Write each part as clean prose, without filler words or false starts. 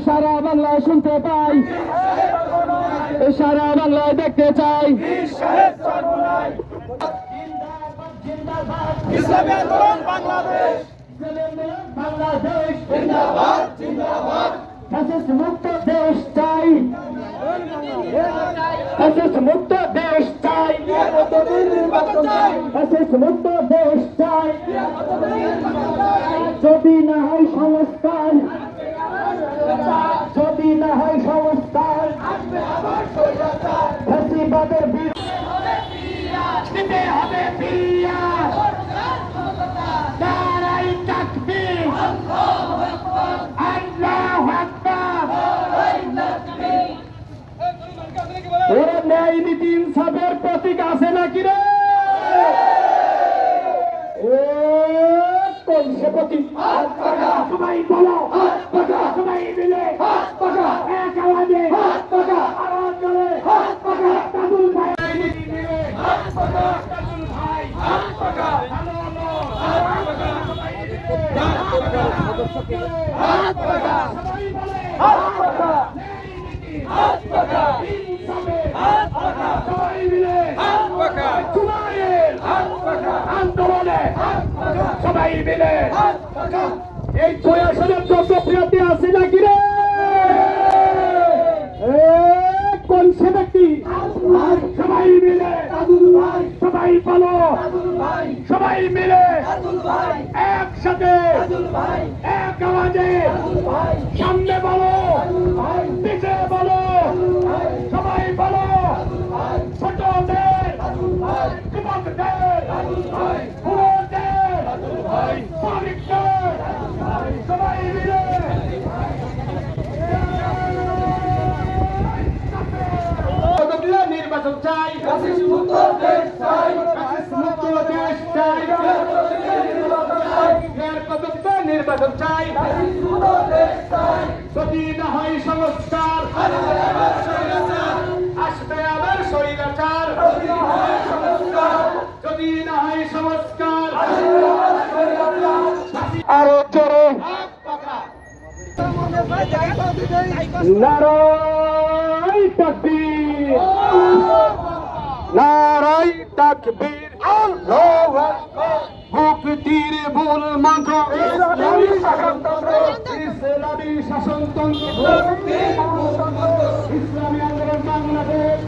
সারা বাংলায় শুনতে পাই, সারা বাংলায় দেখতে চাই। ইসলামী আন্দোলন বাংলাদেশ, বাংলাদেশ জিন্দাবাদ জিন্দাবাদ। ফ্যাসিস্ট মুক্ত দেশ চাই, ফ্যাসিস্ট মুক্ত দেশ চাই, নির্বাচন চাই, ফ্যাসিস্ট মুক্ত দেশ চাই। যদি না হয় সংস্কার, যদি না হয় সংস্কার, ফ্যাসিবাদের বিরুদ্ধে হবে ফিরিয়া। নারায়ে তাকবীর, আল্লাহু আকবার। ওরা ন্যায় নীতি ইনসাফের প্রতীক আছে নাকি রে? কোন সে প্রতীক? সবাই বলো, সবাই মিলে এক আওয়াজে আওয়াজ করে তাজুল ভাই আন্দোলনে সবাই মিলে এই 6 আসনের জনপ্রিয়তা আছে নাকি রে? কোন সে ব্যক্তি? সবাই মিলে সবাই বলো, সবাই মিলে একসাথে এক আওয়াজে সামনে বলো, পিছে বলো, সবাই বলো। ছোটদের, যুবকদের, বুড়োদের, শ্রমিকদের, সবাই মিলে নির্বাচন চাই, মুক্ত দেশ চাই, মুক্ত দেশ চাই, নির্বাচন চাই। মুক্ত দেশ চাই। যদি না হয় সংস্কার, আসবে আবার স্বৈরাচার। যদি না হয় সংস্কার, আরো জোরে নারায়ে তাকবীর, নারায়ে তাকবীর। আল্লাহু আকবার। মুক্তির মূল মন্ত্র ইসলামী শাসনতন্ত্র, ইসলামী আন্দোলন বাংলাদেশ।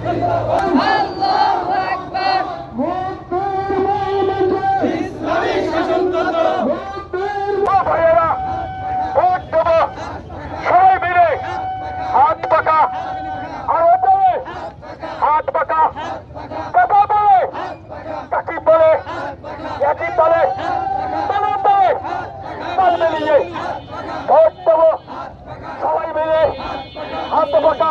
আল্লাহু আকবার। মুক্তির মূল মন্ত্র ইসলামী শাসনতন্ত্র, ভাইয়েরা ভোট দেব, সবাই মিলে হাত পাকা, আরো বলে হাত পাকা, কথা বলে, কাকি বলে, একই বলে, পালন বলে, পাল মিলিয়ে ভোট দেব, সবাই মিলে হাত পাকা,